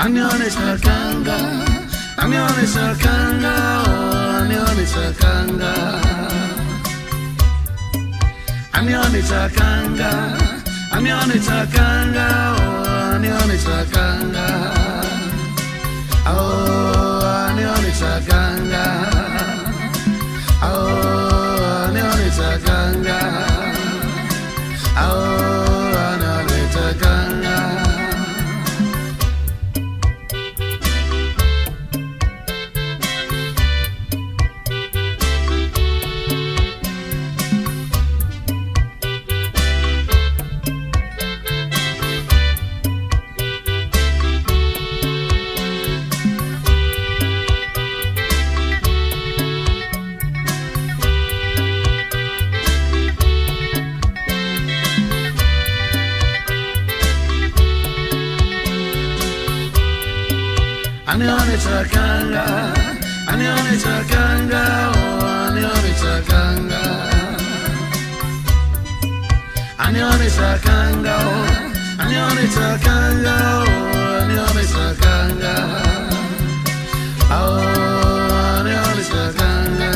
Anione sakanga, anione sakanga, oh, anione sakanga. Anione sakanga, anione sakanga, oh, anione sakanga. Oh, anione sakanga. Oh, anione sakanga. Oh, anione sakanga. Anione sakanga, anione sakanga, oh, anione sakanga. Anione sakanga, oh, anione sakanga, oh, anione sakanga. Oh, anione sakanga.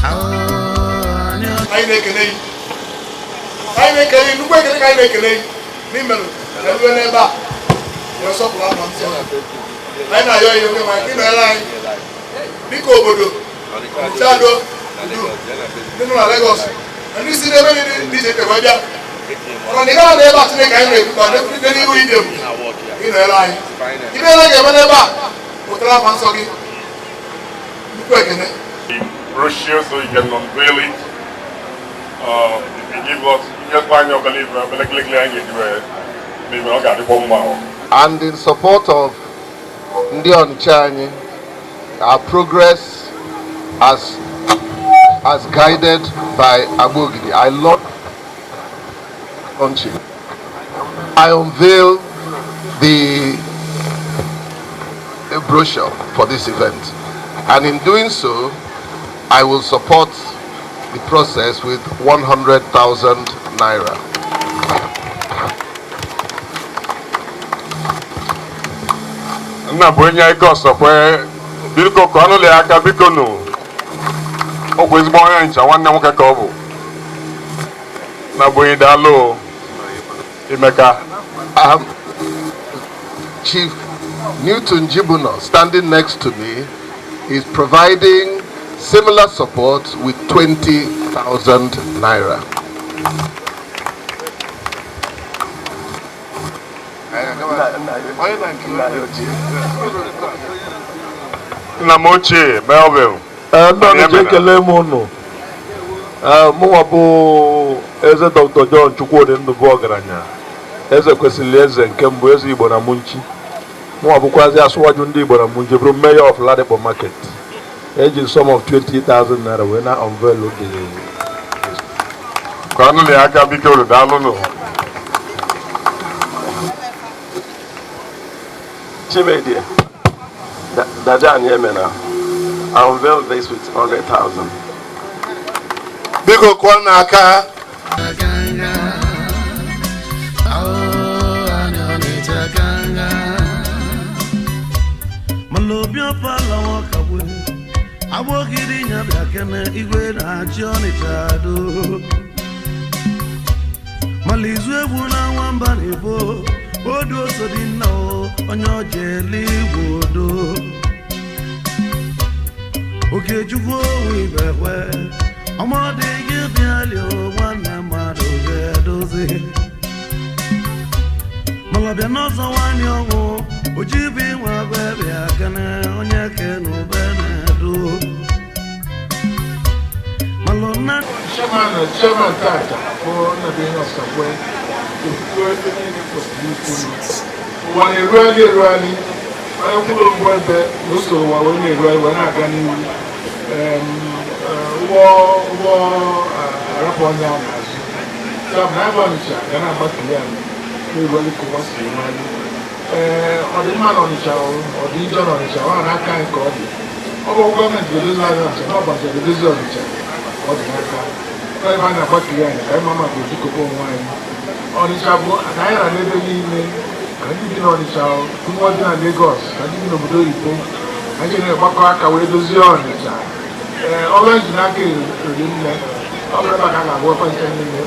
Oh, anione. Aine kene, nukwe kene kaine kene. Nimelo, na ba. Yo so plan man so. Ai na yo ke ma ki na lai. Biko obodo. Chado. Nínú Lagos. Ani si de be ni je te gbaja. Ona ni ga na ba ti ka ni ku ba de ni ru ide mu. Ina lai. Ibe na ge ba na ba. O tra fan so gi. Nukwe kene. Brochure so you can unveil it. If you give us just one your belief, maybe I'll get the bomb. And in support of Ndi Onitsha, our progress as guided by Agbogidi, I love launching. I unveil the brochure for this event, and in doing so, I will support the process with 100,000 naira. Na bwenye iko sokwe biliko kono le aka biko no ogwezi boya ncha wanne nwoke ka obu na bwenye dalo imeka Chief Newton Jibuno, standing next to me, is providing similar support with 20,000 naira. Namoche Melville. Eze Dr. John Chukwudi Ndụbụ Ọgaranya, eze kwesịrị eze nke mbụ eze Igbo na Munchi. Mụ abụkwazi asụwaju ndị Igbo na Munchi, bụrụ mayor of Ladipo Market. Eji sum of 20,000 naira wee na unveil the kono le aka biko dalo no. Chimedi, Dajan Yemena, I unveil this with 100,000. Biko kwa na aka. Malobia pala wakabwe, Agbogidi nyabiakene igwe na Onitsha do. Malizu egwu na nwamba n'ebo, odo so di nna o, onye ojeli wodo. Okechukwu owi behwe, ọmọdé gị bịali o nwanne mmadụ ga-edozi. Malọbịa n'ọzọ nwanyị ọnwụ, ojibi nwa bebe akene onye kenube na-edo. Malọna Chairman Tata for Nabin of Subway, the one really, I don't know whether most of what we were not going war upon them. Some have on each other, and I'm back to them. We really cost the money. Or the man on the show, or the John on the show, and I can't call it. Our government will do like that, no, but the division on each other. Or the matter. I find a back to them, I mamma will pick up on wine. On the show, and I had a little evening. ndị bi n'Ọnịcha ụmụ dị na Lagos na ndị bi n'obodo oyibo anyị na-agbakọ aka wee dozie Ọnịcha ọrụ eji n'aka eri nne ọ bụrụ ebe a ka a ga-agwa ekwentị niile.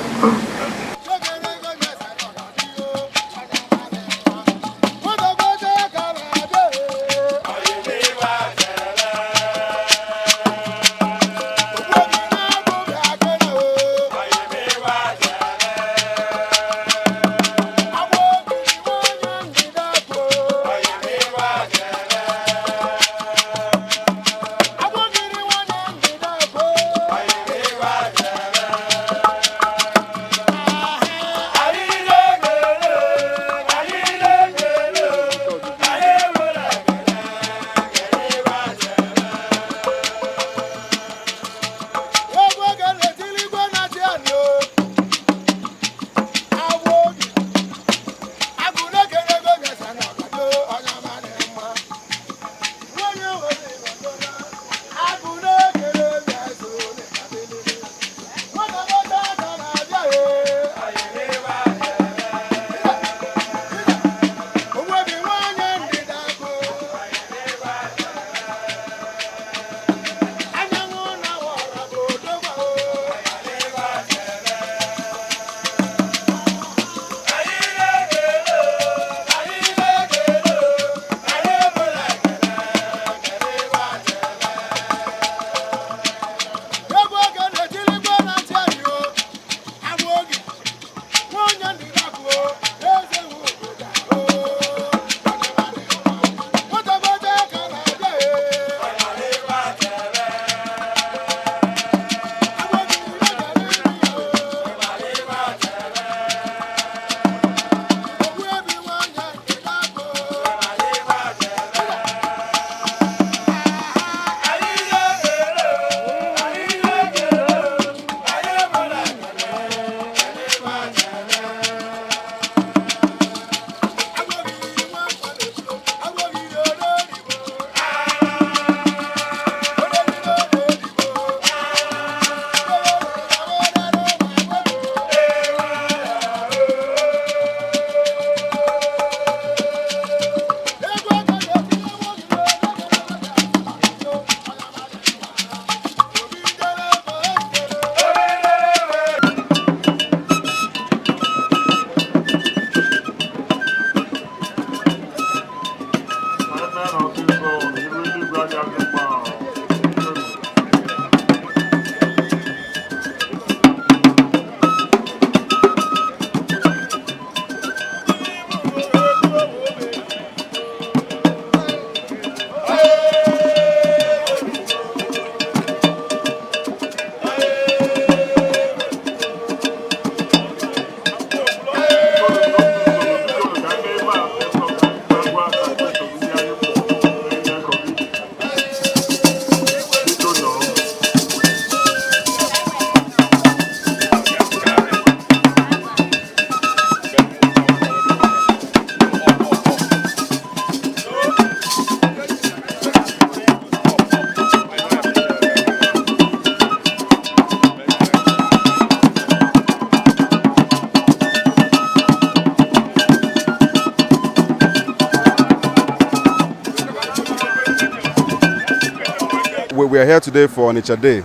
We are here today for Onitsha Day.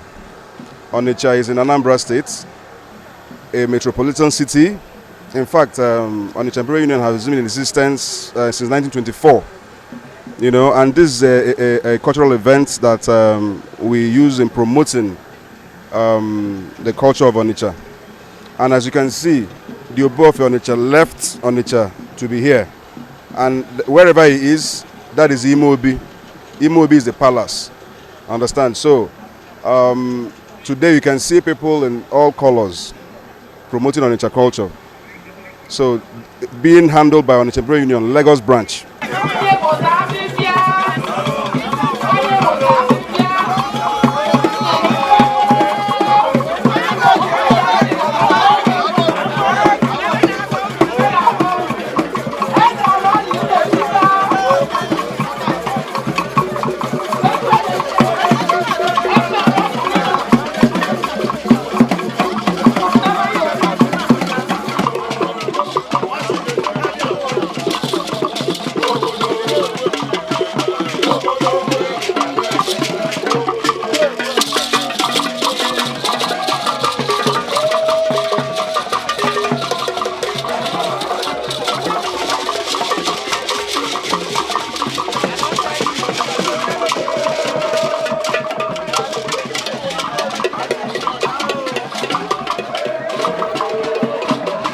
Onitsha is in Anambra State, a metropolitan city. In fact, Onitsha Imperial Union has been in existence since 1924. You know, and this is a cultural event that we use in promoting the culture of Onitsha. And as you can see, the Obo of Onitsha left Onitsha to be here. And wherever he is, that is Imobi. Imobi is the palace. Understand? So today you can see people in all colors promoting Onitsha culture. So being handled by Onitsha Imperial Union Lagos branch.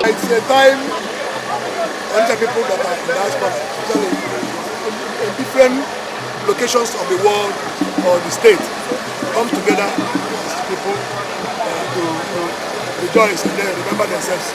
It's a time when the people that are in diaspora, especially in different locations of the world or the state, come together as people to rejoice and then remember themselves.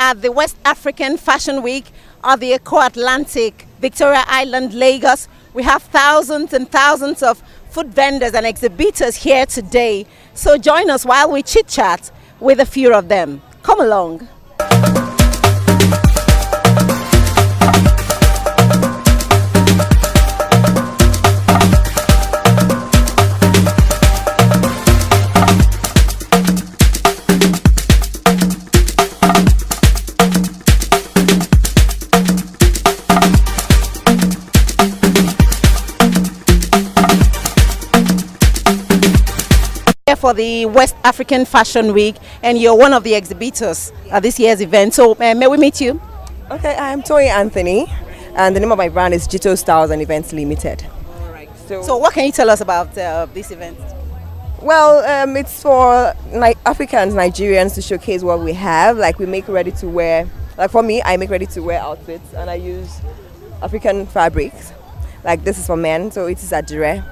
At the West African Fashion Week of the Eco Atlantic, Victoria Island, Lagos. We have thousands and thousands of food vendors and exhibitors here today. So join us while we chit chat with a few of them. Come along. For the West African Fashion Week, and you're one of the exhibitors at this year's event. So may we meet you? Okay, I'm Toy Anthony, and the name of my brand is Jito Styles and Events Limited. All right. So what can you tell us about this event? Well, it's for Africans, Nigerians to showcase what we have. Like we make ready to wear. Like for me, I make ready to wear outfits, and I use African fabrics. Like this is for men, so it is adire,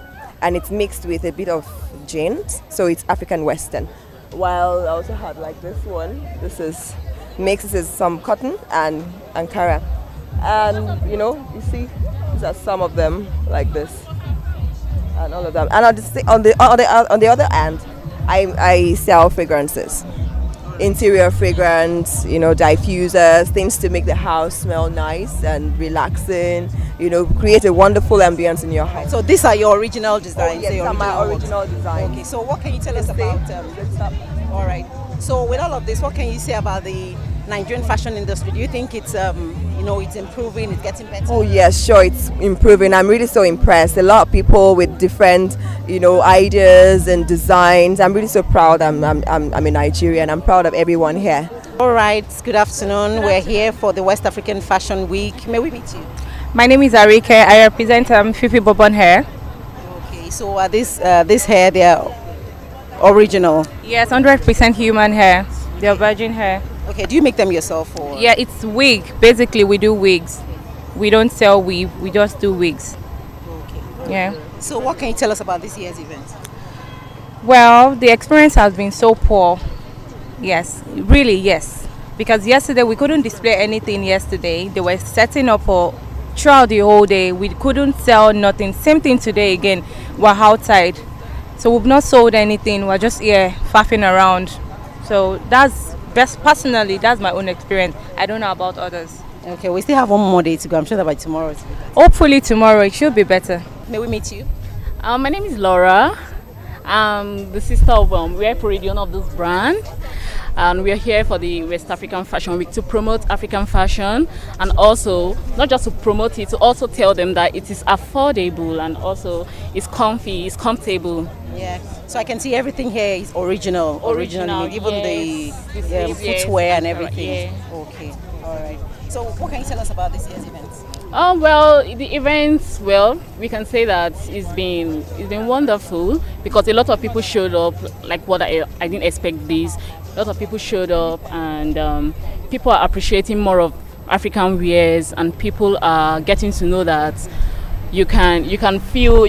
and it's mixed with a bit of jeans, so it's African Western. While I also have like this one. This is mixes some cotton and Ankara, and you see these are some of them like this, and all of them. And on the other hand, I sell fragrances, interior fragrance, diffusers, things to make the house smell nice and relaxing. Create a wonderful ambience in your house. So these are your original designs? Oh, yes, these are my original designs. Okay, so what can you tell us about all right. So with all of this, what can you say about the Nigerian fashion industry? Do you think it's it's improving, it's getting better? Oh yes, sure, it's improving. I'm really so impressed. A lot of people with different ideas and designs. I'm really so proud. I'm a Nigerian. I'm proud of everyone here. All right, good afternoon. We're here for the West African Fashion Week. May we meet you? My name is Arike. I represent Fifi Bourbon hair. Okay, so this hair, they are original? Yes, 100% human hair. They are virgin hair. Okay, do you make them yourself? Or? Yeah, it's wig. Basically, we do wigs. We don't sell weave, we just do wigs. Okay. Yeah. So what can you tell us about this year's event? Well, the experience has been so poor. Yes, really, yes. Because yesterday we couldn't display anything yesterday. They were setting up throughout the whole day. We couldn't sell nothing. Same thing today again. We're outside. So we've not sold anything. We're just here faffing around. So personally, that's my own experience. I don't know about others. Okay, we still have one more day to go. I'm sure that by tomorrow it's better. Hopefully tomorrow it should be better. May we meet you? My name is Laura. I'm the sister of Wear Peridion of this brand. And we are here for the West African Fashion Week to promote African fashion, and also not just to promote it, to also tell them that it is affordable and also it's comfy, it's comfortable. Yeah, so I can see everything here is original, even yes. the footwear and everything. Yeah. Okay, all right. So what can you tell us about this year's event? Well, the events, we can say that it's been wonderful because a lot of people showed up. Like what I didn't expect this. A lot of people showed up, and people are appreciating more of African wears, and people are getting to know that you can feel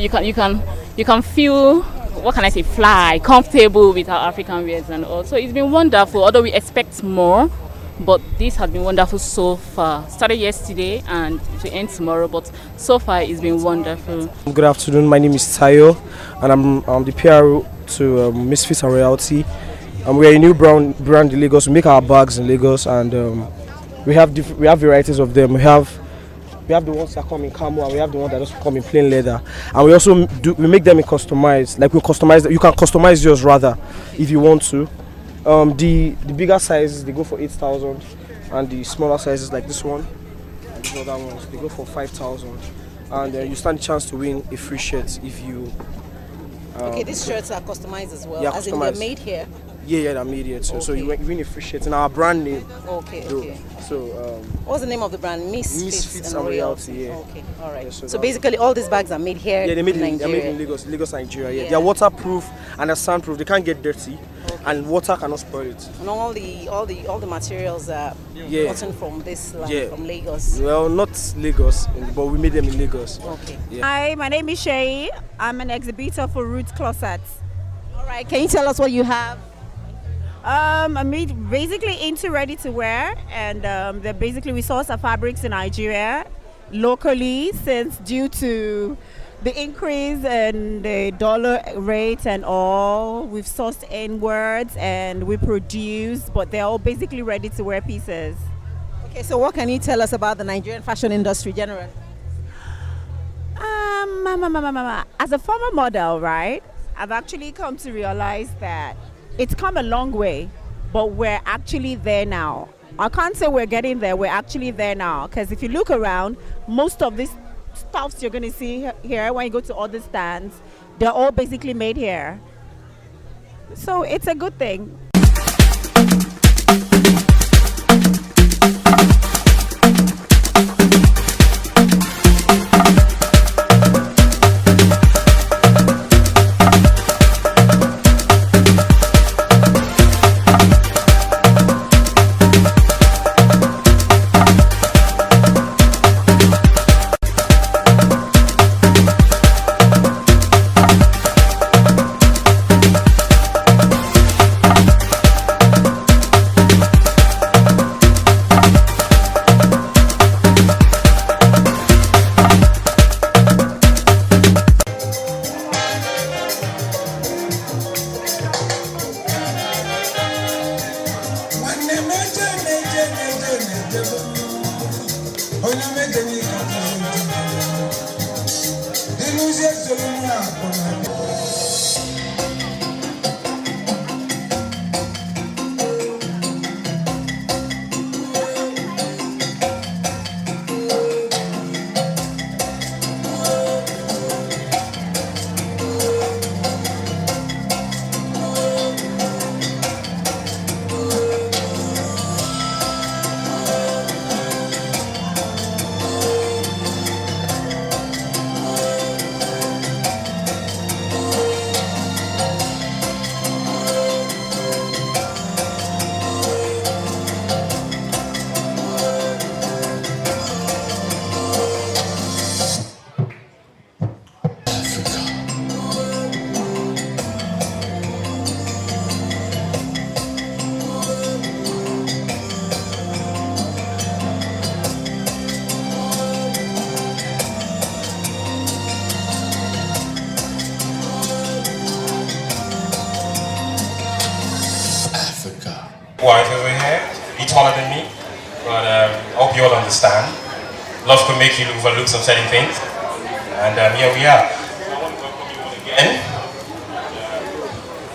what can I say, fly, comfortable with our African wears and all. So it's been wonderful. Although we expect more, but this has been wonderful so far. Started yesterday and it will end tomorrow, but so far it's been wonderful. Good afternoon. My name is Tayo, and I'm the PR to Misfits and Royalty. We are a new brand in Lagos. We make our bags in Lagos, and we have varieties of them. We have the ones that come in camo, and we have the ones that just come in plain leather. And we also make them in customized. Like we customize them. You can customize yours rather, if you want to. The bigger sizes, they go for 8,000, and the smaller sizes like this one and these other ones, they go for 5,000. And you stand a chance to win a free shirt if you. Okay, these shirts are customized as well, yeah, as in they're made here. Yeah, they're made here. So you win a free shirt in our brand name. Okay. So what's the name of the brand? Misfits and Royalty. Yeah. Okay, all right. Yeah, so basically, all these bags are made here. Yeah, they're made in in Lagos, Nigeria. Yeah, they're waterproof and they're soundproof. They can't get dirty, and water cannot spoil it. And all the materials are gotten from this land, from Lagos. Well, not Lagos, but we made them in Lagos. Okay. Yeah. Hi, my name is Shay. I'm an exhibitor for Roots Closets. All right. Can you tell us what you have? I'm basically into ready to wear, and we source our fabrics in Nigeria locally, since due to the increase in the dollar rate and all, we've sourced inwards and we produce, but they're all basically ready to wear pieces. Okay, so what can you tell us about the Nigerian fashion industry generally? As a former model, right, I've actually come to realize that it's come a long way, but we're actually there now. I can't say we're getting there, we're actually there now. Because if you look around, most of these stuffs you're going to see here when you go to other stands, they're all basically made here. So it's a good thing. White over here, he's taller than me, but I hope you all understand. Love can make you overlook some certain things, and here we are. We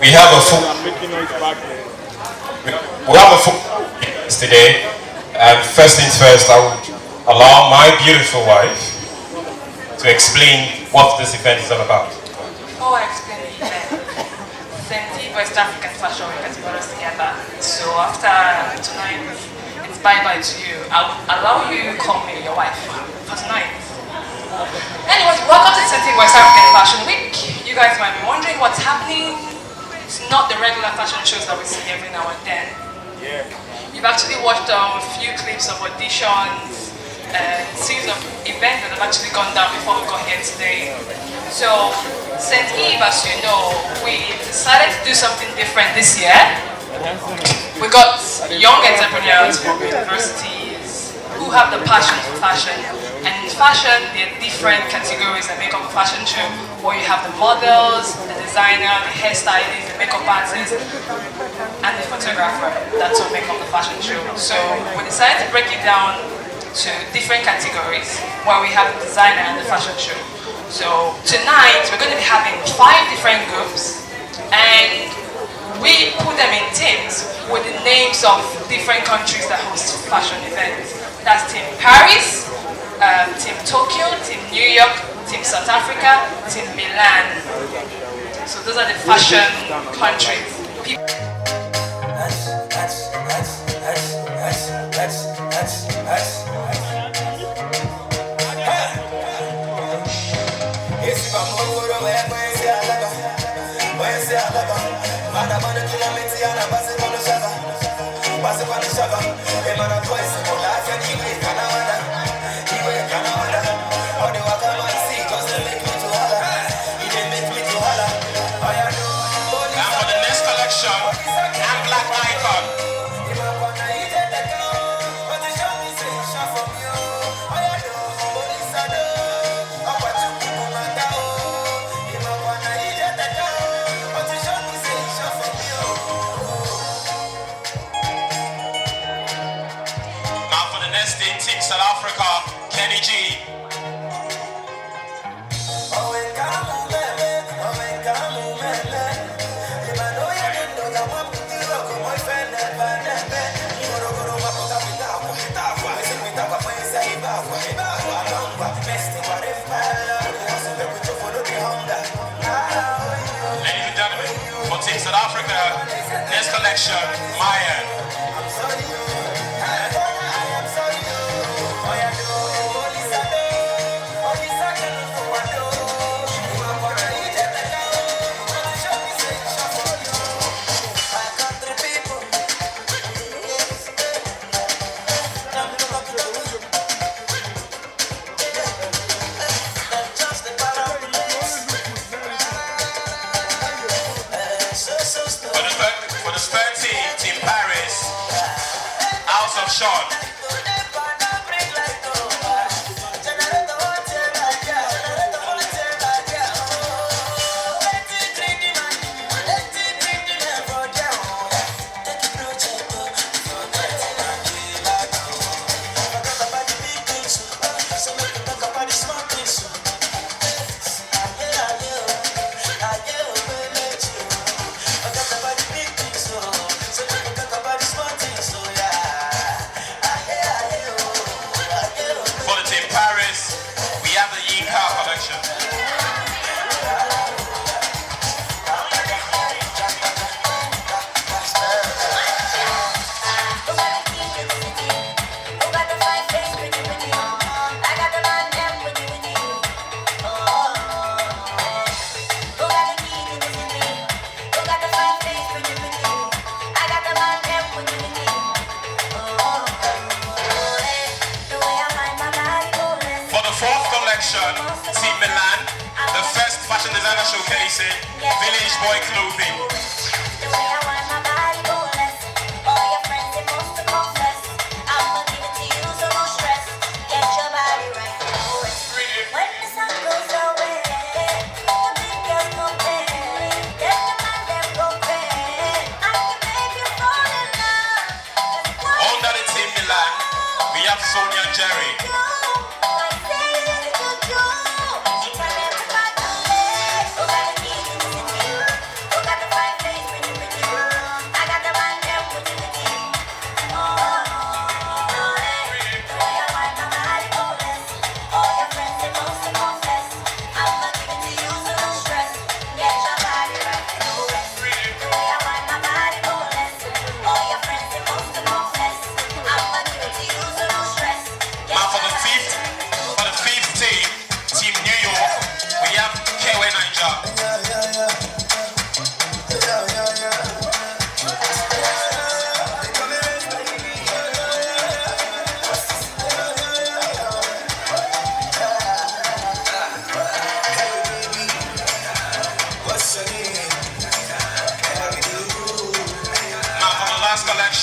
have a full today, and first things first, I would allow my beautiful wife to explain what this event is all about. Before I explain the event, Senti West African Fashion Week has brought us together. So after tonight, it's bye-bye to you. I will allow you to call me your wife for tonight. Anyways, welcome to Senti West African Fashion Week. You guys might be wondering what's happening. It's not the regular fashion shows that we see every now and then. You've actually watched a few clips of auditions and series of events that have actually gone down before we got here today. So, St. Eve, as you know, we decided to do something different this year. We got young entrepreneurs from universities who have the passion for fashion. And in fashion, there are different categories that make up a fashion show, where you have the models, the designer, the hairstylist, the makeup artist, and the photographer. That's what make up the fashion show. So we decided to break it down to different categories, where we have the designer and the fashion show. So tonight, we're going to be having 5 different groups, and we put them in teams with the names of different countries that host fashion events. That's Team Paris, Team Tokyo, Team New York, Team South Africa, Team Milan. So those are the fashion countries. Team South Africa, Kenny G. Ladies and gentlemen, for Team South Africa, next collection, Mayan. For the third team, Team Paris, House of Sean. Team Milan, the first fashion designer showcasing Village Boy clothing. Under the Team Milan, we have Sonia and Jerry.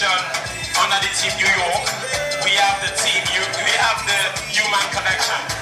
collection under the team New York. We have the Human collection.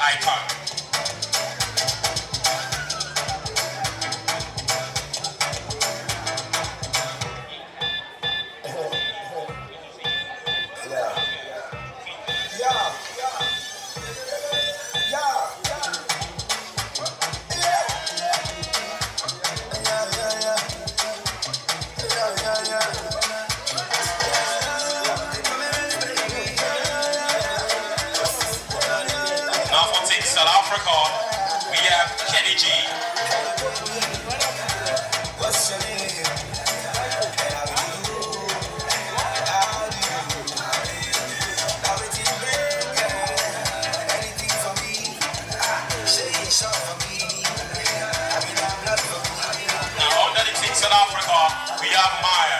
Icon. South Africa, we have Kenny G. What's your name? Now under the team South Africa, we have Maya.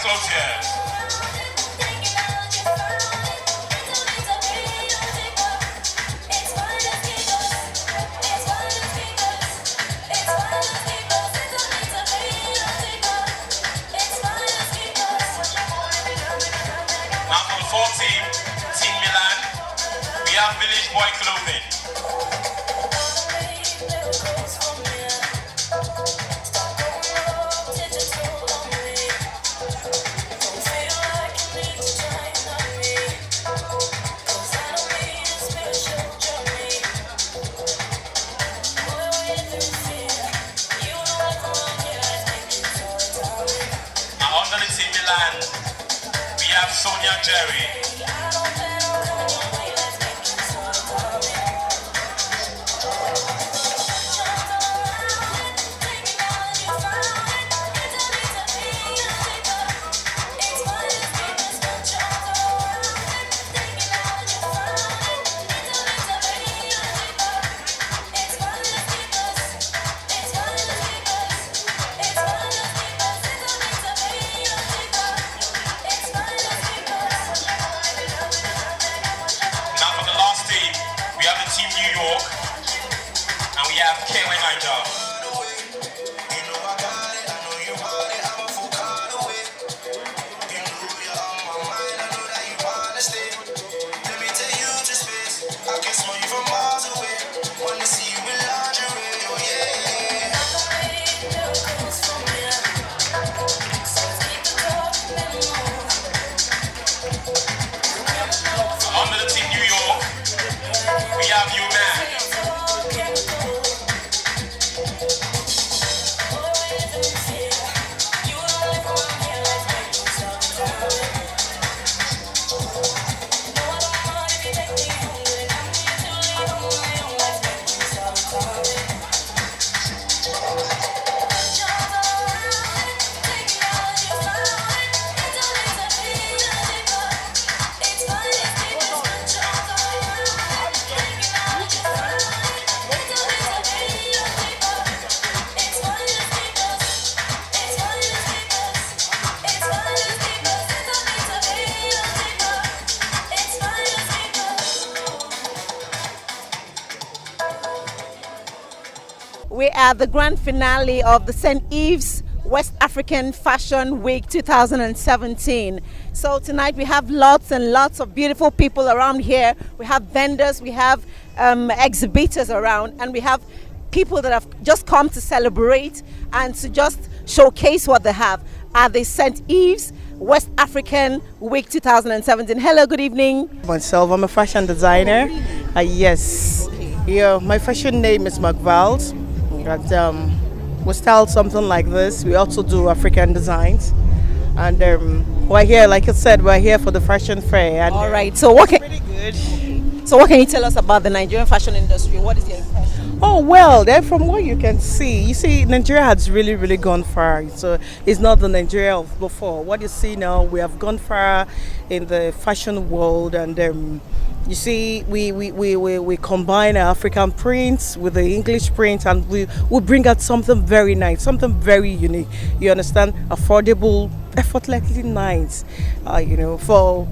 Closures. Now for the 4th team Milan, we have Village Boy Clothing. We have Sonia Jerry. at the grand finale of the St. Ives West African Fashion Week 2017. So tonight we have lots and lots of beautiful people around here. We have vendors, we have exhibitors around, and we have people that have just come to celebrate and to just showcase what they have at the St. Ives West African Week 2017. Hello, good evening. Myself, I'm a fashion designer. Yes. Okay. Yeah, my fashion name is McVals. We style something like this. We also do African designs. And we're here, like I said, we're here for the fashion fair. And, all right. So what can you tell us about the Nigerian fashion industry? What is your impression? Oh, well, then from what you can see, Nigeria has really gone far. So it's not the Nigeria of before. What you see now, we have gone far in the fashion world, and you see, we combine our African prints with the English print, and we bring out something very nice, something very unique. You understand? Affordable, effortlessly nice. For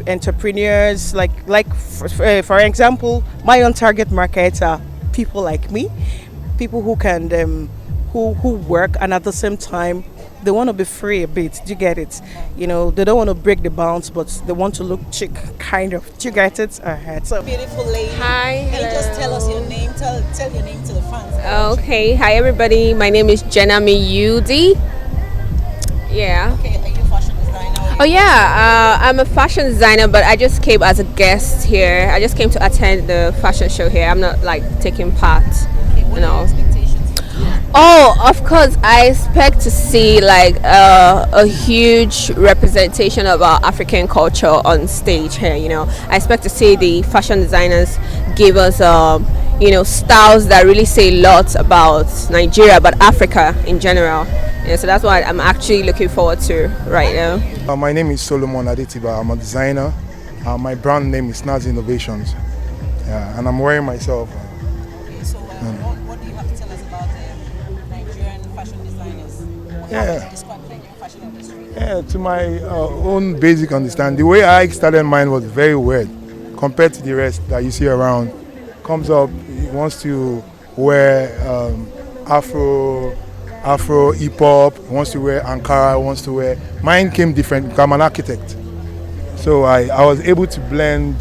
entrepreneurs, for example, my own target markets are people like me, people who can who work, and at the same time they want to be free a bit. Do you get it? They don't want to break the bounds, but they want to look chic, kind of. Do you get it? So beautiful lady. Hi. Can you just tell us your name? Tell your name to the fans. Okay. Hi everybody. My name is Jenna Miyudi. Yeah. Okay. Are you a fashion designer? Oh yeah. I'm a fashion designer, but I just came as a guest here. I just came to attend the fashion show here. I'm not taking part. Okay. What are your expectations? Oh, of course, I expect to see a huge representation of our African culture on stage here. I expect to see the fashion designers give us styles that really say a lot about Nigeria, but Africa in general. So that's what I'm actually looking forward to right now. My name is Solomon Adetiba. I'm a designer. My brand name is Naz Innovations, and I'm wearing myself. Okay, so what do you have to tell us about Nigerian fashion designers? How would you describe the Nigerian fashion industry? Yeah, to my own basic understanding, the way I started mine was very weird compared to the rest that you see around. Comes up, he wants to wear Afro hip hop, wants to wear Ankara, wants to wear. Mine came different because I'm an architect, so I was able to blend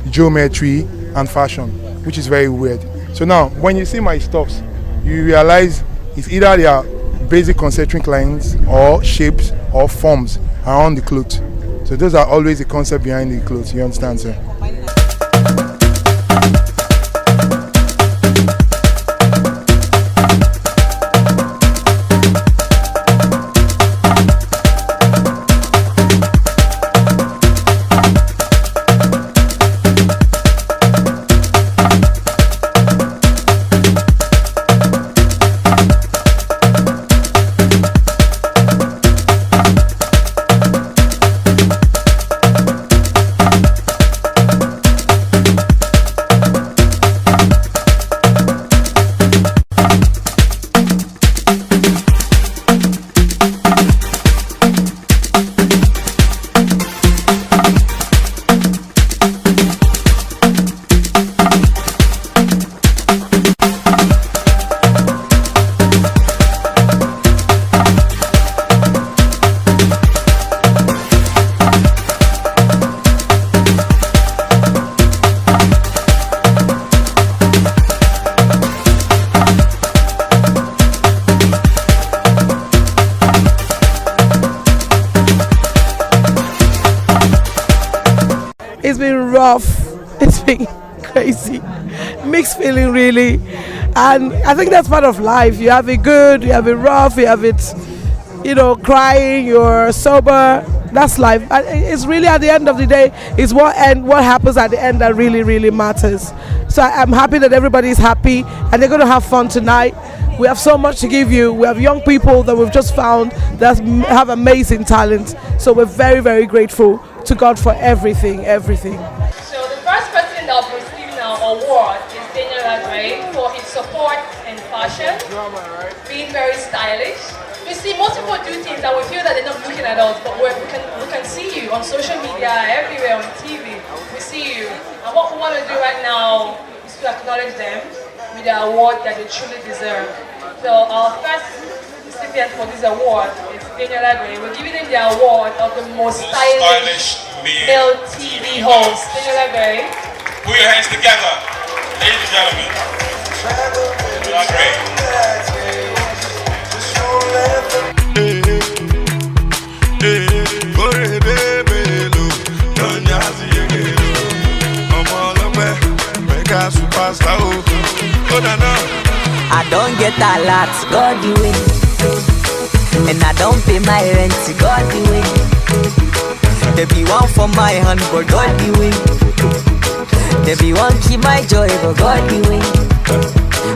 geometry and fashion, which is very weird. So now, when you see my stuffs, you realize it's either they are basic concentric lines or shapes or forms around the clothes. So those are always the concept behind the clothes. You understand, sir? It's been rough. It's been crazy. Mixed feeling, really. And I think that's part of life. You have it good, you have it rough, you have it, crying, you're sober. That's life. And it's really, at the end of the day, it's what happens at the end that really matters. So I'm happy that everybody's happy and they're going to have fun tonight. We have so much to give you. We have young people that we've just found that have amazing talent. So we're very grateful to God for everything. So the first person that will receive an award is Daniel Adre for his support in fashion, being very stylish. You see, most people do things that we feel that they're not looking at us, but we can see you on social media, everywhere, on TV. We see you. And what we want to do right now is to acknowledge them. with the award that they truly deserve. So our first recipient for this award is Daniel Agwe. We're giving him the award of the most stylish male TV host. Daniel Agwe. Put your hands together, ladies and gentlemen. You are great. I don't get a lot, God the way. And I don't pay my rent, God the way. There be one for my hand, but God the way. There be one keep my joy, but God the way.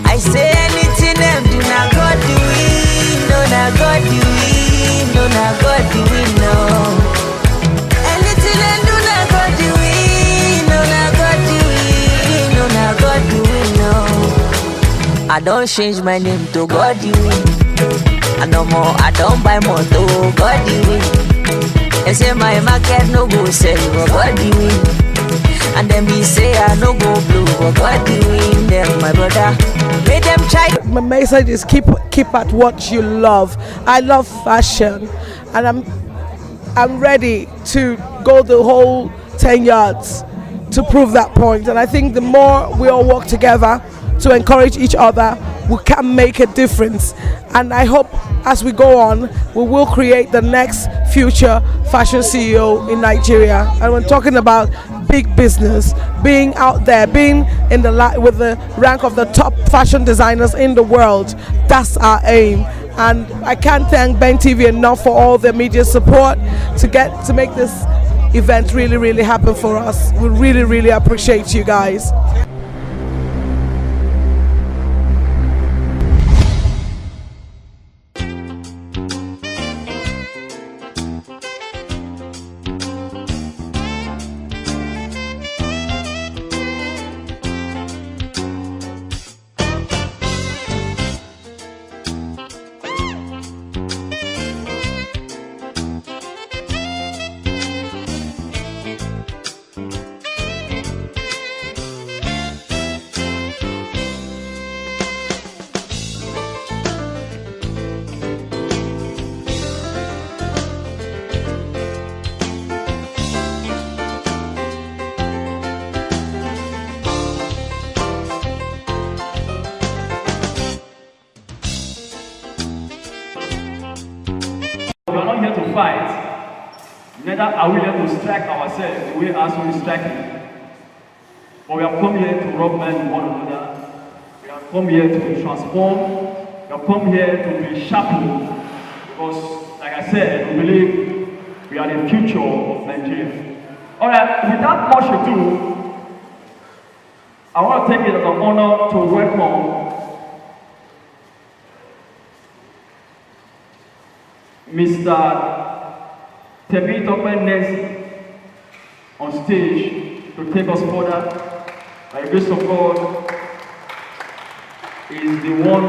I say anything them do, now God the way. No, now God the way. No, now God the way, no. Anything them do, now God the way. No, now God the way. No, now God the way, no. I don't change my name to God the way. And no more, I don't buy more to God the way. They say my market no go sell, but God the way. And then me say I no go blue, but God the way. Them my brother, make them try. My message is keep at what you love. I love fashion, and I'm ready to go the whole 10 yards to prove that point. And I think the more we all work together to encourage each other, we can make a difference. And I hope as we go on, we will create the next future fashion CEO in Nigeria. And we're talking about big business, being out there, being in the with the rank of the top fashion designers in the world. That's our aim. And I can't thank Ben TV enough for all the media support to make this event really, really happen for us. We really, really appreciate you guys. We are not here to fight, neither are we here to strike ourselves the way Asu is striking. But we have come here to rub men one another. We have come here to transform. We have come here to be sharpened. Because, like I said, we believe we are the future of Nigeria. Alright, without much ado, I want to take it as an honor to welcome Mr. Temitope Nesi on stage to take us further. By the grace of God, is the one,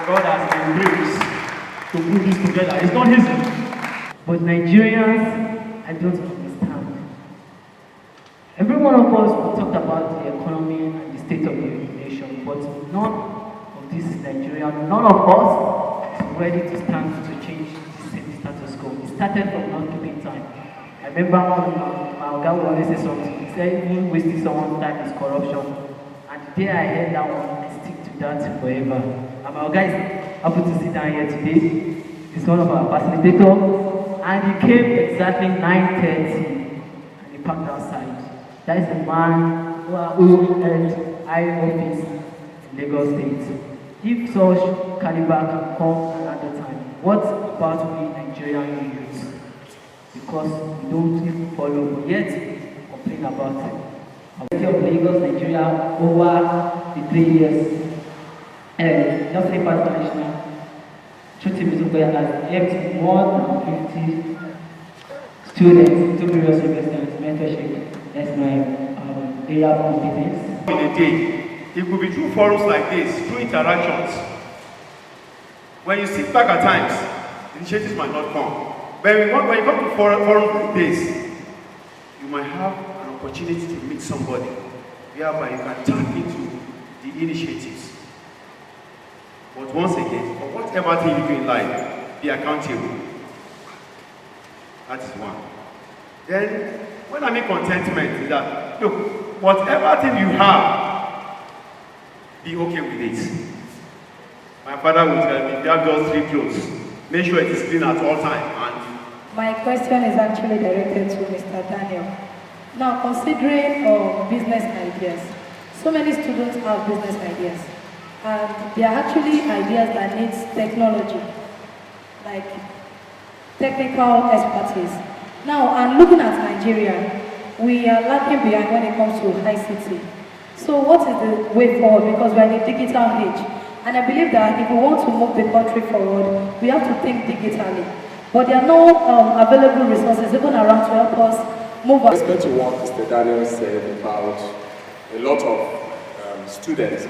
God has embraced to put this together. It's not easy. But Nigerians, I don't understand. Every one of us will talk about the economy and the state of the nation, but none of this is Nigerian. None of us is ready to stand to change the same status quo. It started from not keeping time. I remember my guy would always say something. He said, even wasting someone's time is corruption. And the day I heard that one, I stick to that forever. And my guy is happy to sit down here today. He's one of our facilitators. And he came exactly 9:30. And he parked outside. That is the man who held high office in Lagos State. If such caliber can come another time, what about we Nigerian youth? Because we don't even follow, but yet complain about it. The city of Lagos, Nigeria, over the 3 years, just say past national, Chuti Mizukoya has helped more than 50 students to various universities, mentorship. That's my area of competence. In a day, it could be through forums like this, through interactions. When you sit back at times, initiatives might not come. But when you come to forums like this, you might have an opportunity to meet somebody, whereby you can tap into the initiatives. But once again, for whatever thing you do in life, be accountable. That is one. Then, when I mean contentment, is that, look, whatever thing you have, be okay with it. My father would tell me, if you have just 3 clothes, make sure it is clean at all times. My question is actually directed to Mr. Daniel. Now, considering business ideas, so many students have business ideas, and they are actually ideas that need technology, like technical expertise. Now, and looking at Nigeria, we are lagging behind when it comes to ICT. So what is the way forward? Because we are in a digital age. And I believe that if we want to move the country forward, we have to think digitally. But there are no available resources even around to help us move on. Respect to what Mr. Daniel said about a lot of students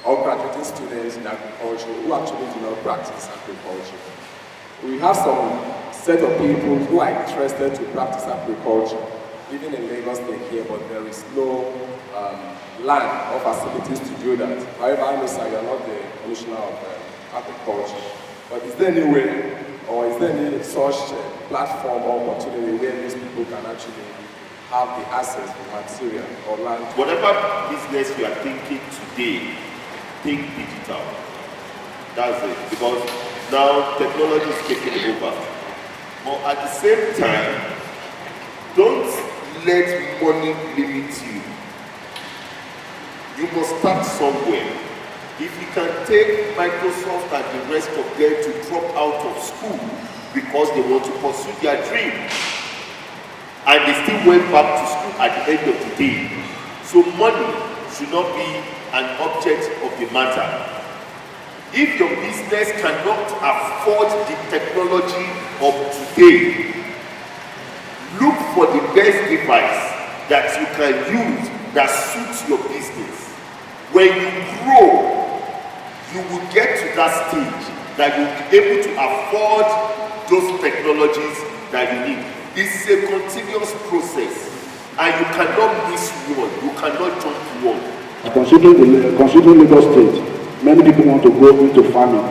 or graduating students in agriculture who actually do not practice agriculture. We have some set of people who are interested to practice agriculture. Even in Lagos they're here, but there is no land or facilities to do that. However, I know, sir, you are not the commissioner of agriculture. But is there any way, or is there any such platform or opportunity where these people can actually have the access to material or land? Whatever business you are thinking today, think digital. That's it. Because now technology is taking over. But at the same time, don't let money limit you. You must start somewhere. If you can take Microsoft and the rest of them to drop out of school because they want to pursue their dream, and they still went back to school at the end of the day. So money should not be an object of the matter. If your business cannot afford the technology of today, look for the best device that you can use that suits your business. When you grow, you will get to that stage that you'll be able to afford those technologies that you need. It's a continuous process, and you cannot miss one, you cannot jump one. Considering Lagos State, many people want to go into farming,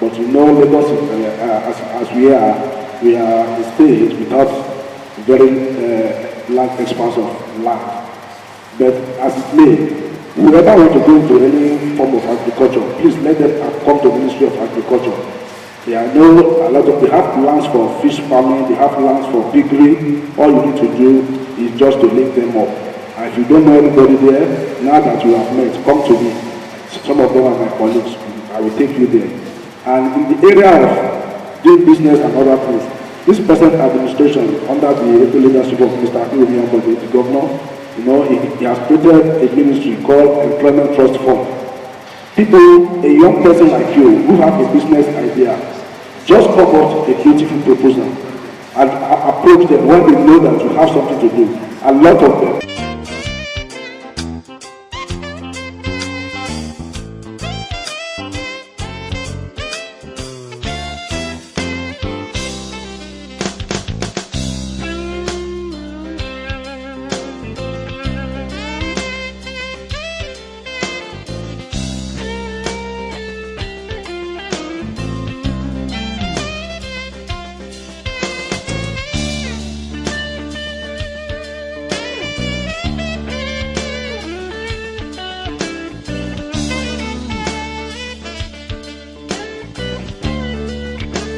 but you know Lagos, as we are a state without very large expanse of land. But as it may, whoever want to go into any form of agriculture, please let them come to the Ministry of Agriculture. They have lands for fish farming, they have lands for piggery. All you need to do is just to link them up. And if you don't know anybody there, now that you have met, come to me. Some of them are my colleagues. I will take you there. And in the area of doing business and other things, this present administration, under the leadership of Mr. Akinobi, the governor, you know, he has created a ministry called Employment Trust Fund. People, a young person like you who have a business idea, just come up a beautiful proposal and approach them when they know that you have something to do. A lot of them.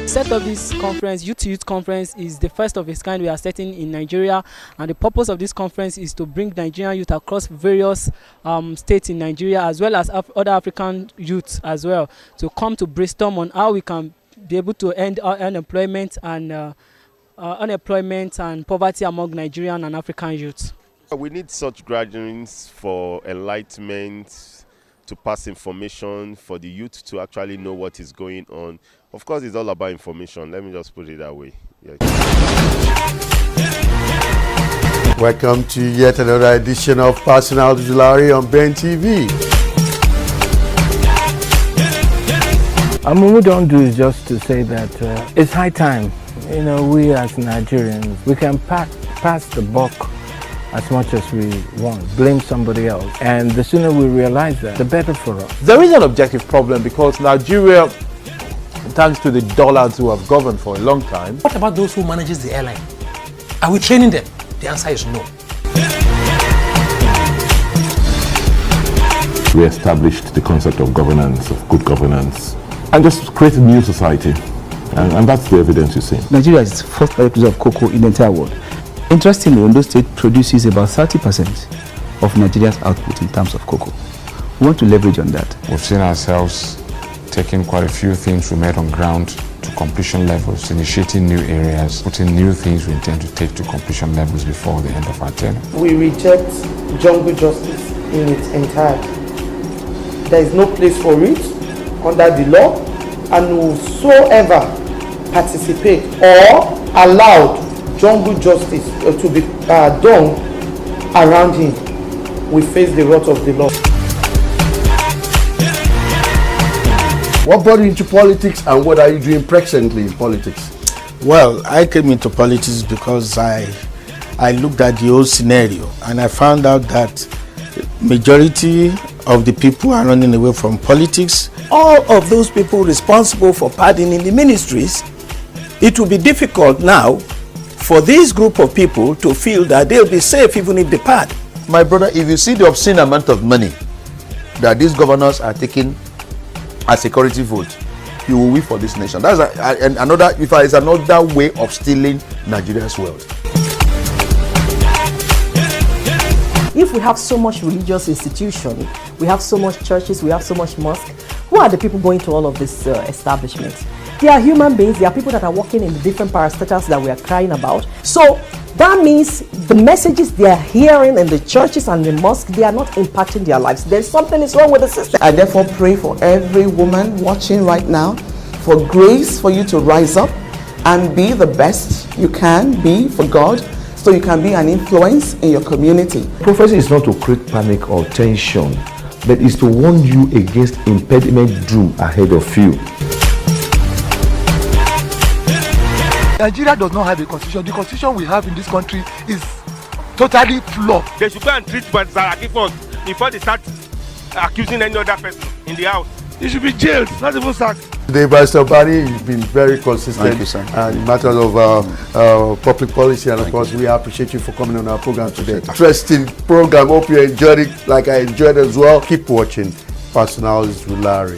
Set of this conference, Youth to Youth Conference, is the first of its kind we are setting in Nigeria, and the purpose of this conference is to bring Nigerian youth across various states in Nigeria, as well as other African youths as well, to come to brainstorm on how we can be able to end unemployment and poverty among Nigerian and African youths. We need such gatherings for enlightenment, to pass information, for the youth to actually know what is going on. Of course, it's all about information. Let me just put it that way. Yeah. Welcome to yet another edition of Personal Jewelry on Ben TV. And what we don't do is just to say that it's high time. You know, we as Nigerians, we can pass the buck as much as we want, blame somebody else. And the sooner we realize that, the better for us. There is an objective problem because Nigeria, thanks to the dollars who have governed for a long time. What about those who manages the airline? Are we training them? The answer is no. We established the concept of governance, of good governance, and just created a new society. And that's the evidence you see. Nigeria is the first producer of cocoa in the entire world. Interestingly, Ondo State produces about 30% of Nigeria's output in terms of cocoa. We want to leverage on that. We've seen ourselves taking quite a few things we made on ground to completion levels, initiating new areas, putting new things we intend to take to completion levels before the end of our tenure. We reject jungle justice in its entirety. There is no place for it under the law, and whosoever participate or allowed jungle justice to be done around him will face the wrath of the law. What brought you into politics and what are you doing presently in politics? Well, I came into politics because I looked at the whole scenario and I found out that majority of the people are running away from politics. All of those people responsible for pardoning the ministries, it will be difficult now for this group of people to feel that they'll be safe even if they pardon. My brother, if you see the obscene amount of money that these governors are taking as security vote, you will win for this nation. That's another way of stealing Nigeria's wealth. If we have so much religious institution, we have so much churches, we have so much mosque, who are the people going to all of these establishments? They are human beings. They are people that are working in the different parastatals that we are crying about. So that means the messages they are hearing in the churches and the mosque, they are not impacting their lives. There's something is wrong with the system. I therefore pray for every woman watching right now for grace for you to rise up and be the best you can be for God, so you can be an influence in your community. Prophecy is not to create panic or tension, but is to warn you against impediment doom ahead of you. Nigeria does not have a constitution. The constitution we have in this country is totally flawed. They should go and treat Zaraki first before they start accusing any other person in the house. He should be jailed, not even sacked. Today, Vice Barry, you've been very consistent in matters of public policy, and of course, we appreciate you for coming on our program today. Interesting program. Hope you enjoyed it like I enjoyed as well. Keep watching Personalities with Larry.